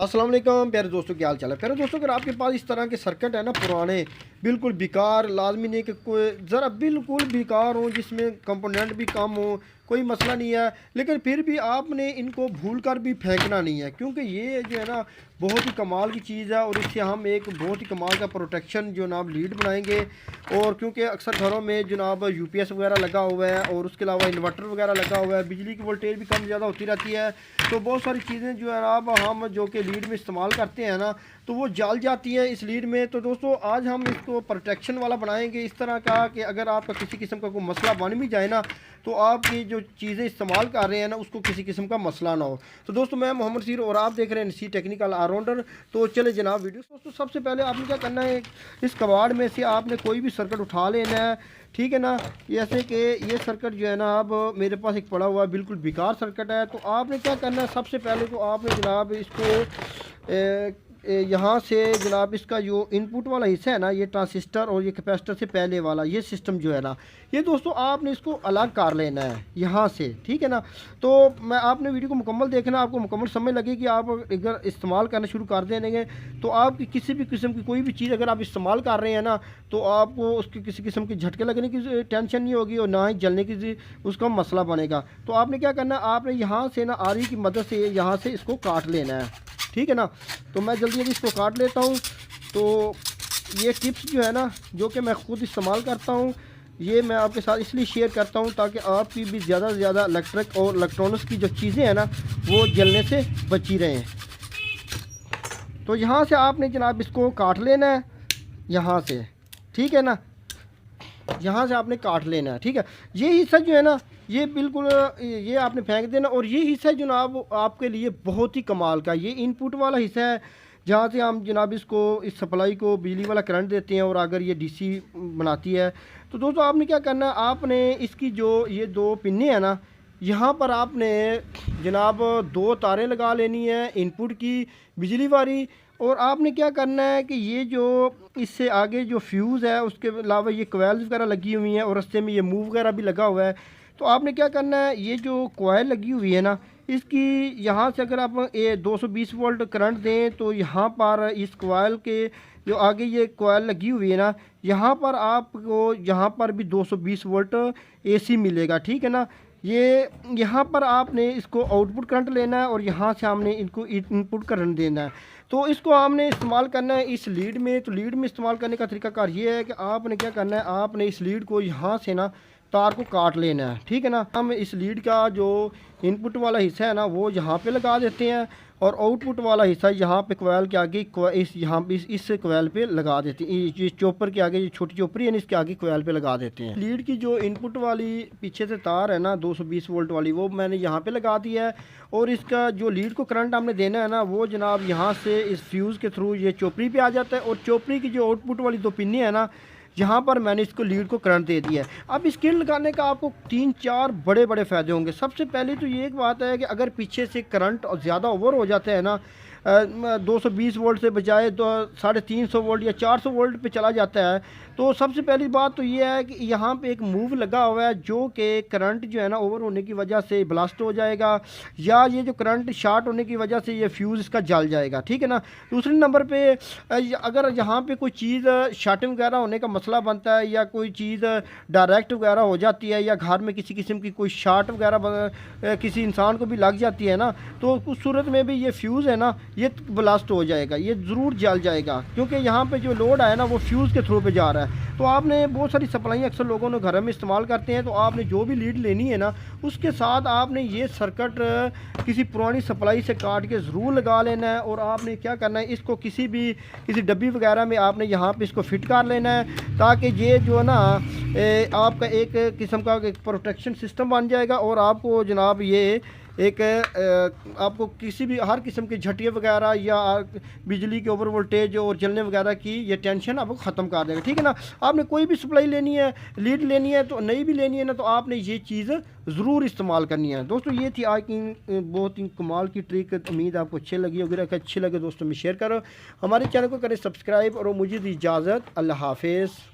अस्सलाम वालेकुम प्यारे दोस्तों, क्या हाल चाल है। प्यारे दोस्तों, अगर आपके पास इस तरह के सर्किट है ना, पुराने बिल्कुल बेकार, लाजमी नहीं कि कोई ज़रा बिल्कुल बेकार हो, जिसमें कंपोनेंट भी कम हो, कोई मसला नहीं है, लेकिन फिर भी आपने इनको भूल कर भी फेंकना नहीं है, क्योंकि ये जो है ना बहुत ही कमाल की चीज़ है और इससे हम एक बहुत ही कमाल का प्रोटेक्शन जो जनाब लीड बनाएंगे। और क्योंकि अक्सर घरों में जनाब यूपीएस वगैरह लगा हुआ है और उसके अलावा इन्वर्टर वगैरह लगा हुआ है, बिजली की वोल्टेज भी कम ज़्यादा होती रहती है, तो बहुत सारी चीज़ें जो है आप हम जो कि लीड में इस्तेमाल करते हैं ना, तो वो जल जाती है इस लीड में। तो दोस्तों आज हम इसको प्रोटेक्शन वाला बनाएंगे इस तरह का कि अगर आपका किसी किस्म का कोई मसला बन भी जाए ना, तो आपकी जो चीज़ें इस्तेमाल कर रहे हैं ना उसको किसी किस्म का मसला ना हो। तो दोस्तों मैं मोहम्मद सीर और आप देख रहे हैं सी टेक्निकल ऑलराउंडर। तो चले जनाब वीडियो। दोस्तों सबसे पहले आपने क्या करना है, इस कबाड़ में से आपने कोई भी सर्किट उठा लेना है, ठीक है ना। जैसे कि ये सर्किट जो है ना, अब मेरे पास एक पड़ा हुआ बिल्कुल बेकार सर्किट है। तो आपने क्या करना है, सबसे पहले तो आपने जनाब इसको यहाँ से जनाब इसका जो इनपुट वाला हिस्सा है ना, ये ट्रांसिस्टर और ये कैपेसिटर से पहले वाला ये सिस्टम जो है ना, ये दोस्तों आपने इसको अलग कर लेना है यहाँ से, ठीक है ना। तो मैं आपने वीडियो को मुकम्मल देखना, आपको मुकम्मल समझ लगेगी। आप अगर इस्तेमाल करना शुरू कर देंगे तो आपकी किसी भी किस्म की कोई भी चीज़ अगर आप इस्तेमाल कर रहे हैं ना, तो आपको उसकी किसी किस्म की झटके लगने की टेंशन नहीं होगी और ना ही जलने की उसका मसला बनेगा। तो आपने क्या करना है, आपने यहाँ से ना आरी की मदद से यहाँ से इसको काट लेना है, ठीक है ना। तो मैं जल्दी जल्दी इसको काट लेता हूँ। तो ये टिप्स जो है ना, जो कि मैं ख़ुद इस्तेमाल करता हूँ, ये मैं आपके साथ इसलिए शेयर करता हूँ ताकि आपकी भी ज़्यादा से ज़्यादा इलेक्ट्रिक और इलेक्ट्रॉनिक्स की जो चीज़ें हैं ना वो जलने से बची रहें। तो यहाँ से आपने जनाब इसको काट लेना है यहाँ से, ठीक है ना। यहाँ से आपने काट लेना है, ठीक है। ये हिस्सा जो है ना, ये बिल्कुल ये आपने फेंक देना। और ये हिस्सा जनाब आपके लिए बहुत ही कमाल का, ये इनपुट वाला हिस्सा है जहाँ से हम जनाब इसको इस सप्लाई को बिजली वाला करंट देते हैं और अगर ये डीसी बनाती है। तो दोस्तों आपने क्या करना है, आपने इसकी जो ये दो पिन्ने हैं ना, यहाँ पर आपने जनाब दो तारें लगा लेनी है इनपुट की बिजली वाली। और आपने क्या करना है कि ये जो इससे आगे जो फ्यूज़ है, उसके अलावा ये कोयल्स वगैरह लगी हुई हैं और रस्ते में ये मूव वगैरह भी लगा हुआ है। तो आपने क्या करना है, ये जो कोयल लगी हुई है ना, इसकी यहाँ से अगर आप ये 220 वोल्ट करंट दें तो यहाँ पर इस कोयल के जो आगे ये कोयल लगी हुई है ना, यहाँ पर आपको यहाँ पर भी 220 वोल्ट एसी मिलेगा, ठीक है ना। ये यहाँ पर आपने इसको आउटपुट करंट लेना है और यहाँ से हमने इनको इनपुट करंट देना है। तो इसको हमने इस्तेमाल करना है इस लीड में। तो लीड में इस्तेमाल करने का तरीकाकार ये है कि आपने क्या करना है, आपने इस लीड को यहाँ से ना तार को काट लेना है, ठीक है ना। हम इस लीड का जो इनपुट वाला हिस्सा है ना वो यहाँ पे लगा देते हैं और आउटपुट वाला हिस्सा यहाँ पे कोयल के आगे इस यहाँ पे इस कोयल पे लगा देते हैं। ये चॉपर के आगे, ये छोटी चॉपरी है ना, इसके आगे कोयल पे लगा देते हैं। लीड की जो इनपुट वाली पीछे से तार है ना 220 वोल्ट वाली, वो मैंने यहाँ पे लगा दी है। और इसका जो लीड को करंट हमने देना है ना, वो जनाब यहाँ से इस फ्यूज़ के थ्रू ये चॉपरी पे आ जाता है। और चॉपरी की जो आउटपुट वाली दो पिन्ने हैं ना, यहाँ पर मैंने इसको लीड को करंट दे दिया है। अब इस किट लगाने का आपको 3-4 बड़े बड़े फ़ायदे होंगे। सबसे पहले तो ये एक बात है कि अगर पीछे से करंट ज़्यादा ओवर हो जाता है ना, 220 वोल्ट से बजाय तो 350 वोल्ट या 400 वोल्ट पे चला जाता है, तो सबसे पहली बात तो ये है कि यहाँ पे एक मूव लगा हुआ है जो कि करंट जो है ना ओवर होने की वजह से ब्लास्ट हो जाएगा, या ये जो करंट शार्ट होने की वजह से ये फ्यूज़ इसका जल जाएगा, ठीक है ना। दूसरे नंबर पे अगर यहाँ पे कोई चीज़ शार्टिंग वगैरह होने का मसला बनता है या कोई चीज़ डायरेक्ट वगैरह हो जाती है या घर में किसी किस्म की कोई शार्ट वगैरह किसी इंसान को भी लग जाती है ना, तो उस सूरत में भी ये फ्यूज़ है ना ये ब्लास्ट हो जाएगा, ये ज़रूर जल जाएगा, क्योंकि यहाँ पे जो लोड है ना वो फ्यूज़ के थ्रू पे जा रहा है। तो आपने बहुत सारी सप्लाई अक्सर लोगों ने घर में इस्तेमाल करते हैं, तो आपने जो भी लीड लेनी है ना उसके साथ आपने ये सर्किट किसी पुरानी सप्लाई से काट के ज़रूर लगा लेना है। और आपने क्या करना है, इसको किसी डब्बी वगैरह में आपने यहाँ पे इसको फिट कर लेना है, ताकि ये जो है ना आपका एक किस्म का एक प्रोटेक्शन सिस्टम बन जाएगा। और आपको जनाब ये एक आपको किसी भी हर किस्म के झटिए वगैरह या बिजली के ओवर वोल्टेज और जलने वगैरह की ये टेंशन आपको ख़त्म कर देगा, ठीक है ना। आपने कोई भी सप्लाई लेनी है, लीड लेनी है, तो नई भी लेनी है ना, तो आपने ये चीज़ ज़रूर इस्तेमाल करनी है। दोस्तों ये थी आज की बहुत ही कमाल की ट्रिक। उम्मीद आपको अच्छी लगी होगी। अगर अच्छी लगे दोस्तों में शेयर करो, हमारे चैनल को करें सब्सक्राइब और मुझे दी इजाज़त। अल्लाह हाफिज़।